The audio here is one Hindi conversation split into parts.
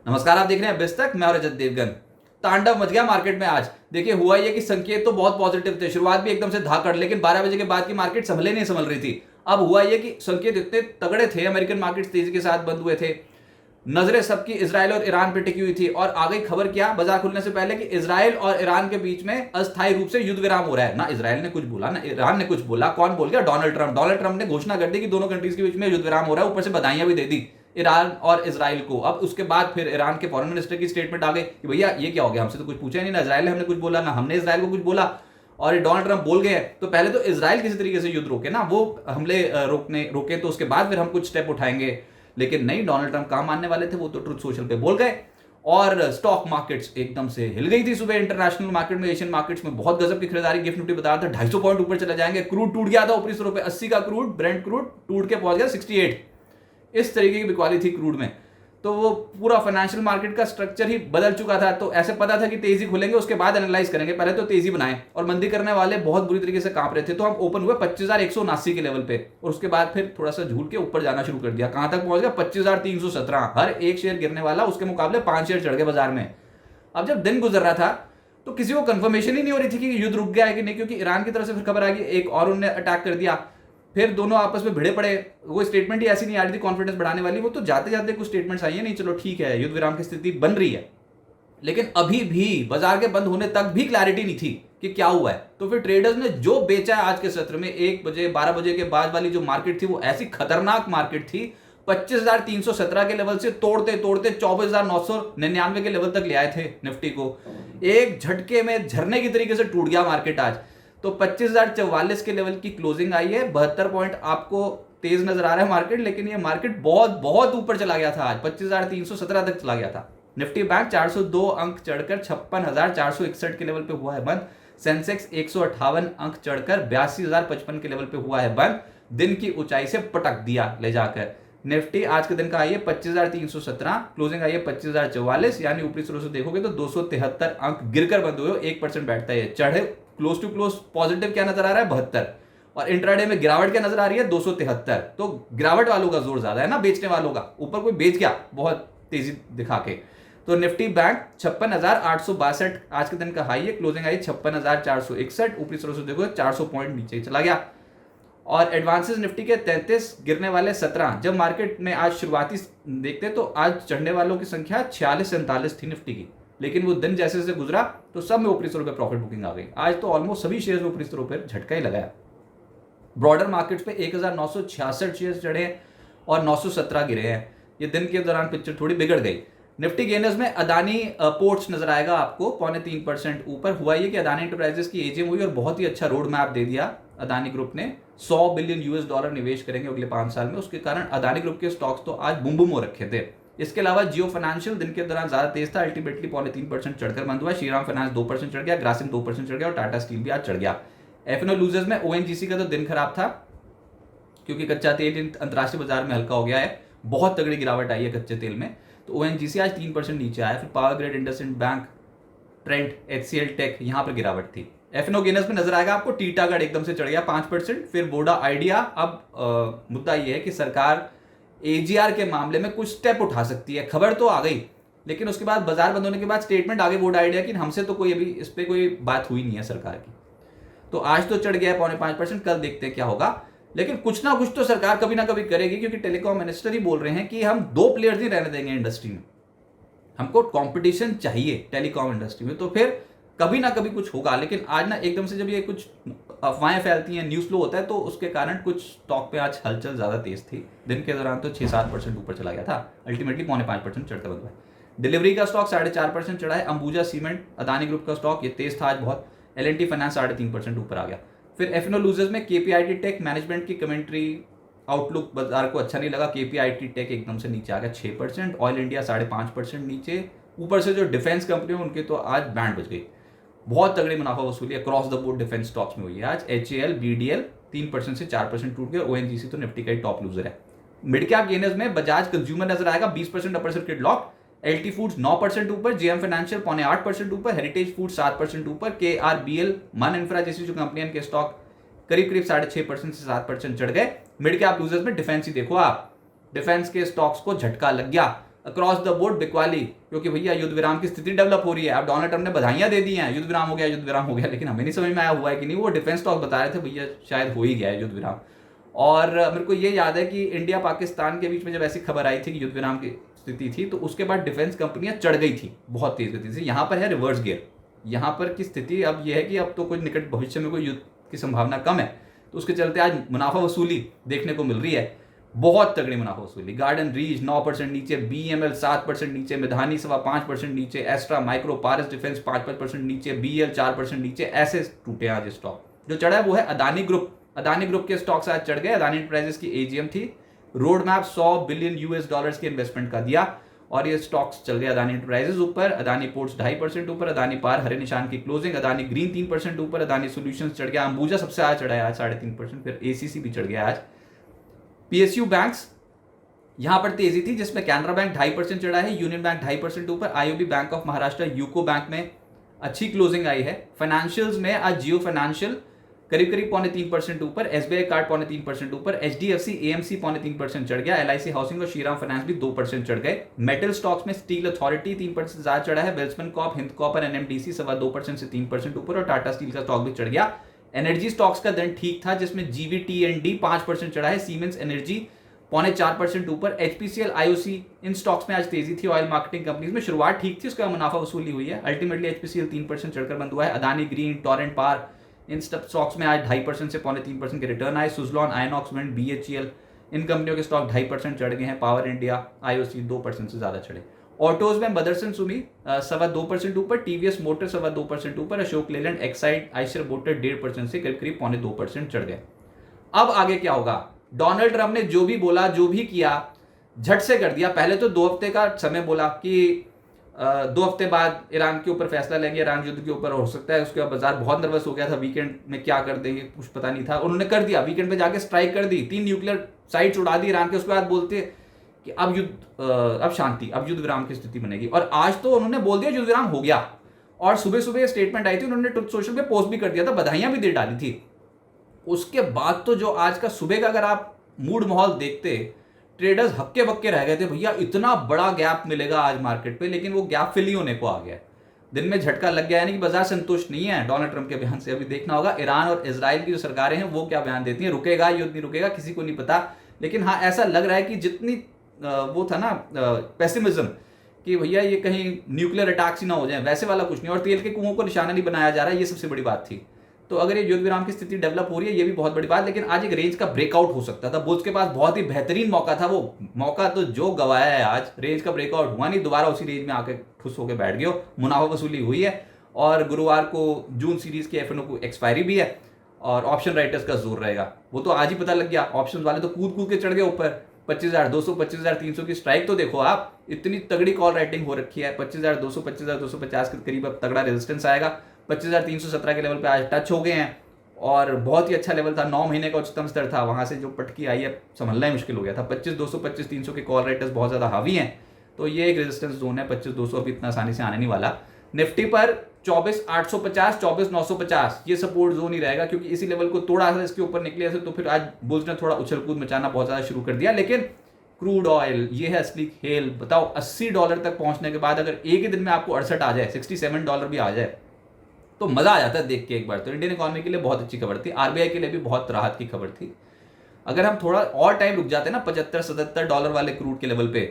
नमस्कार, आप देख रहे हैं बेस्ट तक। मैं और रजत देवगन। तांडव मच गया मार्केट में आज। देखिए, हुआ ये कि संकेत तो बहुत पॉजिटिव थे, शुरुआत भी एकदम से धाकड़, लेकिन 12 बजे के बाद की मार्केट संभले नहीं संभल रही थी। अब हुआ ये कि संकेत इतने तगड़े थे, अमेरिकन मार्केट तेजी के साथ बंद हुए थे, नजरें सबकी इजराइल और ईरान पे टिकी हुई थी, और आ गई खबर क्या बाजार खुलने से पहले कि इजराइल और ईरान के बीच में अस्थायी रूप से युद्ध विराम हो रहा है। ना इजराइल ने कुछ बोला ना ईरान ने कुछ बोला। कौन बोल गया? डोनाल्ड ट्रंप ने घोषणा कर दी कि दोनों कंट्रीज के बीच में युद्ध विराम हो रहा है, ऊपर से बधाइयां भी दे दी ईरान और इजराइल को। अब उसके बाद फिर ईरान के फॉरेन मिनिस्टर की स्टेटमेंट आ गई कि भैया ये क्या हो गया, हमसे तो कुछ पूछा ही नहीं, ना इजराइल ने हमने कुछ बोला, ना हमने इजराइल को कुछ बोला, और ये डोनाल्ड ट्रंप बोल गए। तो पहले तो इजराइल किसी तरीके से युद्ध रोके ना, वो हमले रोके, तो उसके बाद फिर हम कुछ स्टेप उठाएंगे। लेकिन नहीं, डोनाल्ड ट्रंप कहां मानने वाले थे, वो तो ट्रुथ सोशल पे बोल गए। और स्टॉक मार्केट्स एकदम से हिल गई थी सुबह। इंटरनेशनल मार्केट में, एशियन मार्केट्स में बहुत गजब की खरीदारी। गिफ्ट निफ्टी बता रहा था 250 पॉइंट ऊपर चले जाएंगे। क्रूड टूट गया था ऊपरी स्तरों पे, 80 का क्रूड, ब्रेंट क्रूड टूट के पहुंच गया 68। इस तरीके की बिकवाली थी क्रूड में। तो वो पूरा फाइनेंशियल मार्केट का स्ट्रक्चर ही बदल चुका था। तो ऐसे पता था कि तेजी खुलेंगे, उसके बाद एनालाइज करेंगे, पहले तो तेजी बनाए। और मंदी करने वाले बहुत बुरी तरीके से कांप रहे थे। तो हम ओपन हुए 25,179 के लेवल पे, और उसके बाद फिर थोड़ा सा झूल के ऊपर जाना शुरू कर दिया। कहां तक पहुंच गया? 25,317। हर एक शेयर गिरने वाला, उसके मुकाबले 5 शेयर चढ़ गए बाजार में। अब जब दिन गुजर रहा था तो किसी को कंफर्मेशन ही नहीं हो रही थी कि युद्ध रुक गया है कि नहीं, क्योंकि ईरान की तरफ से फिर खबर आ गई एक और उन्होंने अटैक कर दिया। फिर दोनों आपस में भिड़े पड़े। वो स्टेटमेंट ही ऐसी नहीं आ रही थी कॉन्फिडेंस बढ़ाने वाली, वो तो जाते जाते कुछ स्टेटमेंट्स आई है, नहीं चलो ठीक है युद्ध विराम की स्थिति बन रही है, लेकिन अभी भी बाजार के बंद होने तक भी क्लैरिटी नहीं थी कि क्या हुआ है। तो फिर ट्रेडर्स ने जो बेचा है आज के सत्र में, 1 बजे 12 बजे के बाद वाली जो मार्केट थी वो ऐसी खतरनाक मार्केट थी। 25,317 के लेवल से तोड़ते तोड़ते 24,999 के लेवल तक ले आए थे निफ्टी को। एक झटके में झरने की तरीके से टूट गया मार्केट आज। तो 25,044 के लेवल की क्लोजिंग आई है। 72 पॉइंट आपको तेज नजर आ रहा है मार्केट, लेकिन ये मार्केट बहुत बहुत ऊपर चला गया था। आज 25,317 तक चला गया था। निफ्टी बैंक 402 अंक चढ़कर 56,461 के लेवल पे हुआ है बंद। सेंसेक्स 158 अंक चढ़कर 82,055 के लेवल पे हुआ है बंद। दिन की ऊंचाई से पटक दिया ले जाकर। निफ्टी आज के दिन का आई है 25,317, क्लोजिंग आई है 25,044, यानी ऊपरी स्रोत से देखोगे तो 273 अंक गिरकर बंद हुए। 1% बैठता है। चढ़े क्लोज टू क्लोज पॉजिटिव क्या नजर आ रहा है? 72। और इंट्राडे में गिरावट क्या नजर आ रही है? 273। तो गिरावट वालों का जोर ज्यादा है ना, बेचने वालों का। ऊपर कोई बेच गया बहुत तेजी दिखा के। तो निफ्टी बैंक 56,862 आज के दिन का हाई है, क्लोजिंग आई 56,461। ऊपरी स्रोत से देखो 400 पॉइंट नीचे चला गया। और एडवांसेस निफ्टी के 33, गिरने वाले 17। जब मार्केट में आज शुरुआती देखते तो आज चढ़ने वालों की संख्या 46-47 थी निफ्टी की, लेकिन वो दिन जैसे जैसे गुजरा तो सब में ऊपरी स्तरों पे प्रॉफिट बुकिंग आ गई। आज तो ऑलमोस्ट सभी शेयर्स में ऊपरी स्तरों पर झटका ही लगाया। ब्रॉडर मार्केट्स पे 1,966 शेयर्स चढ़े और 917 गिरे हैं। ये दिन के दौरान पिक्चर थोड़ी बिगड़ गई। निफ्टी गेनर्स में अदानी पोर्ट्स नजर आएगा आपको 0.3% ऊपर। हुआ ये कि अदानी एंटरप्राइजेस की एजीएम हुई और बहुत ही अच्छा रोड मैप दे दिया अदानी ग्रुप ने। $100 बिलियन निवेश करेंगे अगले 5 साल में। उसके कारण अदानी ग्रुप के स्टॉक्स तो आज बुम बुम हो रखे थे। इसके अलावा जियो फाइनेंशियल दिन के दौरान ज्यादा तेज था, अल्टीमेटली 0.3% चढ़कर बंद हुआ। श्रीराम फाइनेंस 2% चढ़ गया, ग्रासिम 2% चढ़ गया, और टाटा स्टील भी आज चढ़ गया। एफएनओ लूजर्स में ओएनजीसी का तो दिन खराब था, क्योंकि कच्चा तेल अंतरराष्ट्रीय बाजार में हल्का हो गया है। बहुत तगड़ी गिरावट आई है कच्चे तेल में। तो ओएनजीसी आज 3% नीचे आया। फिर Power Grid, IndusInd bank, Trent, HCL Tech, यहां पर गिरावट थी। एफएनओ गेनर्स में नजर आएगा आपको टीटागढ़ एकदम से चढ़ गया 5%। फिर बोडा आइडिया। अब मुद्दा यह है कि सरकार एजीआर के मामले में कुछ स्टेप उठा सकती है। खबर तो आ गई, लेकिन उसके बाद बाजार बंद होने के बाद स्टेटमेंट आगे बोर्ड आइडिया कि हमसे तो कोई अभी इस पर कोई बात हुई नहीं है सरकार की। तो आज तो चढ़ गया 0.5%, कल देखते हैं क्या होगा। लेकिन कुछ ना कुछ तो सरकार कभी ना कभी करेगी, क्योंकि टेलीकॉम मिनिस्टर ही बोल रहे हैं कि हम 2 प्लेयर्स नहीं रहने देंगे इंडस्ट्री में, हमको कंपटीशन चाहिए टेलीकॉम इंडस्ट्री में। तो फिर कभी ना कभी कुछ होगा। लेकिन आज ना एकदम से जब ये कुछ अफवाहें फैलती हैं, न्यूज फ्लो होता है, तो उसके कारण कुछ स्टॉक पे आज हलचल ज्यादा तेज थी। दिन के दौरान तो 6-7% ऊपर चला गया था, अल्टीमेटली 0.5% चढ़ता बंद हुआ। डिलीवरी का स्टॉक 4.5% चढ़ा है। अंबुजा सीमेंट, अदानी ग्रुप का स्टॉक ये तेज था आज बहुत। एल&टी फाइनेंस 3.5% ऊपर आ गया। फिर एफएनओ लूजर्स में केपीआईटी टेक, मैनेजमेंट की कमेंट्री आउटलुक बाजार को अच्छा नहीं लगा। केपीआईटी टेक एकदम से नीचे आ गया 6%। ऑयल इंडिया 5.5% नीचे। ऊपर से जो डिफेंस कंपनी है उनके तो आज बैंड बज गई। बहुत तगड़ी मुनाफा वसूली across the board defence stocks में हुई है आज। एचएएल, बीडीएल 3% से 4% टूट गए। ओएनजीसी तो निफ्टी का ही टॉप लूजर है। मिड कैप गेनर्स में बजाज कंज्यूमर नजर आएगा 20% upper circuit lock. LT foods 9% ऊपर। जेएम फाइनेंशियल 0.8% ऊपर। हेरिटेज फूड 7% ऊपर। केआरबीएल, मन इंफ्रा जैसी जो कंपनियां के स्टॉक करीब 6.5% से 7% चढ़ गए। मिड कैप लूजर्स में डिफेंस ही देखो आप, डिफेंस के स्टॉक्स को झटका लग गया। अक्रॉस द बोर्ड बिकवाली, क्योंकि भैया युद्ध विराम की स्थिति डेवलप हो रही है। अब डोनाल्ड ट्रंप ने बधाइयां दे दी हैं, युद्ध विराम हो गया, युद्ध विराम हो गया, लेकिन हमें नहीं समझ में आया हुआ है कि नहीं। वो डिफेंस स्टॉक बता रहे थे भैया शायद हो ही गया है युद्ध विराम। और मेरे को ये याद है कि इंडिया पाकिस्तान के बीच में जब ऐसी खबर आई थी कि युद्ध विराम की स्थिति थी, तो उसके बाद डिफेंस कंपनियां चढ़ गई थी बहुत तेज गति से। यहाँ पर है रिवर्स गियर। यहाँ पर की स्थिति अब यह है कि अब तो कोई निकट भविष्य में कोई युद्ध की संभावना कम है, तो उसके चलते आज मुनाफा वसूली देखने को मिल रही है, बहुत तगड़ी मुनाफा वसूली। गार्डन रीच 9% नीचे, बीएमएल 7% नीचे, मिधानी 5% नीचे, एस्ट्रा माइक्रो पारस डिफेंस 5% नीचे, बीएल 4% नीचे। ऐसे टूटे आज स्टॉक। जो चढ़ा है वो है अदानी ग्रुप। अदानी ग्रुप के स्टॉक्स आज चढ़ गए। अदानी एंटरप्राइजेस की एजीएम थी, रोड मैप $100 बिलियन के इन्वेस्टमेंट का दिया और ये स्टॉक्स चल गए अदानी एंटरप्राइजेस ऊपर, अदानी पोर्ट्स 2.5% ऊपर, अदानी पार हरे निशान की क्लोजिंग, अदानी ग्रीन 3% ऊपर, अदानी सॉल्यूशंस चढ़ गया, अंबुजा सबसे आज चढ़ा है आज 3.5%, फिर एसीसी भी चढ़ गया आज। पीएसयू बैंक्स यहां पर तेजी थी, जिसमें कैनरा बैंक 2.5% चढ़ा है, यूनियन बैंक 2.5% ऊपर, IOB bank of Maharashtra, UCO bank में अच्छी क्लोजिंग आई है। फाइनेंशियल्स में आज जियो फाइनेंशियल करीब 3% ऊपर, एसबीआई कार्ड 3% ऊपर, एचडीएफसी एएमसी 3% चढ़ गया, एलआईसी हाउसिंग और श्रीराम फाइनेंस भी 2% चढ़ गए। मेटल स्टॉक्स में स्टील अथॉरिटी 3% ज्यादा चढ़ा है, वेल्समन कॉप, हिंद कॉप और एनएमडीसी 2.25% से 3% ऊपर और टाटा स्टील का स्टॉक भी चढ़ गया। एनर्जी स्टॉक्स का दिन ठीक था, जिसमें जीवीटीएनडी 5% चढ़ा है, सीमेंस एनर्जी 4.25% ऊपर, एचपीसीएल आईओसी इन स्टॉक्स में आज तेजी थी। ऑयल मार्केटिंग कंपनीज में शुरुआत ठीक थी, उसके बाद मुनाफा वसूली हुई है। अल्टीमेटली एचपीसीएल 3% चढ़कर बंद हुआ है। अदानी ग्रीन, टोरेंट पार इन स्टॉक्स में आज 2.5% से 3.25% के रिटर्न आए। सुजलॉन, आयनॉक्स, विंड, बीएचईएल इन कंपनियों के स्टॉक 2.5% चढ़ गए हैं। पावर इंडिया, आईओसी 2% से ज्यादा चढ़े। ऑटोज में मदरसन सुमी 2.25% ऊपर, टीवीएस मोटर 2.25% ऊपर, अशोक लेलैंड, एक्साइड, आइशर मोटर 1.5% से करीब 2.25% चढ़ गए। अब आगे क्या होगा? डोनाल्ड ट्रंप ने जो भी बोला, जो भी किया, झट से कर दिया। पहले तो 2 हफ्ते का समय बोला कि 2 हफ्ते बाद ईरान के ऊपर फैसला लेंगे, ईरान युद्ध के ऊपर हो सकता है। उसके बाद बाजार बहुत नर्वस हो गया था, वीकेंड में क्या कर देंगे कुछ पता नहीं था। उन्होंने कर दिया, वीकेंड पे जाके स्ट्राइक कर दी, 3 न्यूक्लियर साइट्स उड़ा दी ईरान के। उसके बाद बोलते कि अब युद्ध, अब शांति, अब युद्ध विराम की स्थिति बनेगी। और आज तो उन्होंने बोल दिया युद्ध विराम हो गया। और सुबह सुबह स्टेटमेंट आई थी, उन्होंने ट्रुथ सोशल पे पोस्ट भी कर दिया था, बधाइयां भी दे डाली थी। उसके बाद तो जो आज का सुबह का अगर आप मूड माहौल देखते, ट्रेडर्स हक्के बक्के रह गए थे, भैया इतना बड़ा गैप मिलेगा आज मार्केट पे, लेकिन वो गैप फिल ही होने को आ गया। दिन में झटका लग गया, यानी कि बाजार संतुष्ट नहीं है डोनाल्ड ट्रंप के बयान से। अभी देखना होगा ईरान और इजराइल की जो सरकारें हैं वो क्या बयान देती हैं। रुकेगा युद्ध नहीं रुकेगा किसी को नहीं पता, लेकिन हाँ ऐसा लग रहा है कि जितनी वो था ना पेसिमिज्म कि भैया ये कहीं न्यूक्लियर अटैक्स ही ना हो जाए, वैसे वाला कुछ नहीं। और तेल के कुओं को निशाना नहीं बनाया जा रहा है, ये सबसे बड़ी बात थी। तो अगर ये युद्ध विराम की स्थिति डेवलप हो रही है, ये भी बहुत बड़ी बात। लेकिन आज एक रेंज का ब्रेकआउट हो सकता था, बुल्स के पास बहुत ही बेहतरीन मौका था। वो मौका तो जो गवाया है आज, रेंज का ब्रेकआउट हुआ नहीं, दोबारा उसी रेंज में आके ठुस होकर बैठ गए। मुनाफा वसूली हुई है और गुरुवार को जून सीरीज के एफएनओ को एक्सपायरी भी है और ऑप्शन राइटर्स का जोर रहेगा। वो तो आज ही पता लग गया, ऑप्शन वाले तो कूद कूद के चढ़ गए ऊपर। 25,200, 25,300 की स्ट्राइक तो देखो आप, इतनी तगड़ी कॉल राइटिंग हो रखी है। 25,200, 25,250 के करीब अब तगड़ा रेजिस्टेंस आएगा। 25,317 के लेवल पे आज टच हो गए हैं और बहुत ही अच्छा लेवल था, 9 महीने का उच्चतम स्तर था। वहां से जो पटकी आई है संभलना ही मुश्किल हो गया था। 25,200, 25,300 के कॉल राइटर्स बहुत ज्यादा हावी हैं, तो ये एक रेजिस्टेंस जोन है। 25,200 अभी इतना आसानी से आने नहीं वाला। निफ्टी पर 24,850, 24,950 ये सपोर्ट जोन ही रहेगा, क्योंकि इसी लेवल को तोड़ा था, इसके ऊपर निकले थे तो फिर आज बुल्स ने थोड़ा उछल कूद मचाना बहुत ज्यादा शुरू कर दिया। लेकिन क्रूड ऑयल ये है असली खेल। बताओ $80 तक पहुंचने के बाद अगर एक ही दिन में आपको 68 आ जाए, $67 भी आ जाए, तो मजा आ जाता है देख के एक बार। तो इंडियन इकोनॉमी के लिए बहुत अच्छी खबर थी, आरबीआई के लिए भी बहुत राहत की खबर थी। अगर हम थोड़ा और टाइम रुक जाते ना $75-77 वाले क्रूड के लेवल पे,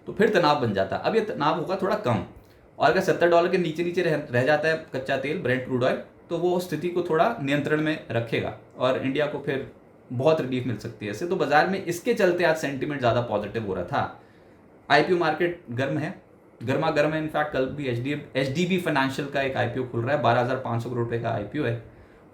तो फिर तनाव बन जाता। अब ये तनाव होगा थोड़ा कम, और अगर $70 के नीचे नीचे रह जाता है कच्चा तेल, ब्रेंट क्रूड ऑयल, तो वो स्थिति को थोड़ा नियंत्रण में रखेगा और इंडिया को फिर बहुत रिलीफ मिल सकती है इससे। तो बाजार में इसके चलते आज सेंटीमेंट ज्यादा पॉजिटिव हो रहा था। आईपीओ मार्केट गर्म है, गर्मा गर्म है। इनफैक्ट कल भी एचडीबी फाइनेंशियल का एक आईपीओ खुल रहा है, 12,500 करोड़ रुपए का आईपीओ है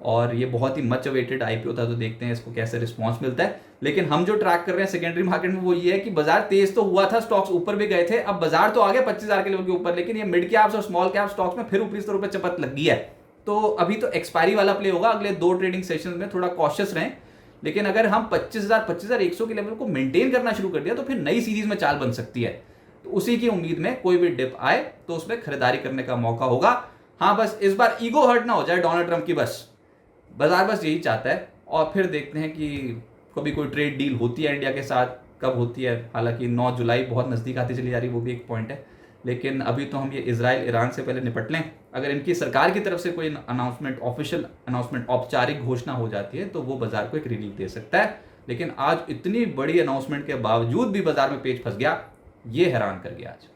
और ये बहुत ही मच अवेटेड आईपीओ था। तो देखते हैं इसको कैसे रिस्पांस मिलता है। लेकिन हम जो ट्रैक कर रहे हैं सेकेंडरी मार्केट में वो ये है कि बाजार तेज तो हुआ था, स्टॉक्स ऊपर भी गए थे, अब बाजार तो आ गया 25,000 के लेवल के ऊपर, लेकिन ये मिड कैप्स और स्मॉल कैप स्टॉक्स में फिर ऊपरी स्तरों पर चपत लगी है। तो अभी तो एक्सपायरी वाला प्ले होगा, अगले 2 ट्रेडिंग सेशन में थोड़ा कॉशियस रहें। लेकिन अगर हम 25,000, 25,100 के लेवल को मेंटेन करना शुरू कर दिया तो फिर नई सीरीज में चाल बन सकती है। तो उसी की उम्मीद में कोई भी डिप आए तो उसमें खरीदारी करने का मौका होगा। हाँ बस इस बार ईगो हर्ट ना हो जाए डोनाल्ड ट्रंप की, बस बाजार बस यही चाहता है। और फिर देखते हैं कि कभी कोई ट्रेड डील होती है इंडिया के साथ, कब होती है, हालांकि 9 जुलाई बहुत नज़दीक आती चली जा रही, वो भी एक पॉइंट है। लेकिन अभी तो हम ये इजराइल ईरान से पहले निपट लें। अगर इनकी सरकार की तरफ से कोई अनाउंसमेंट, ऑफिशियल अनाउंसमेंट, औपचारिक घोषणा हो जाती है तो वो बाजार को एक रिलीफ दे सकता है। लेकिन आज इतनी बड़ी अनाउंसमेंट के बावजूद भी बाजार में पेच फंस गया, ये हैरान कर गया आज।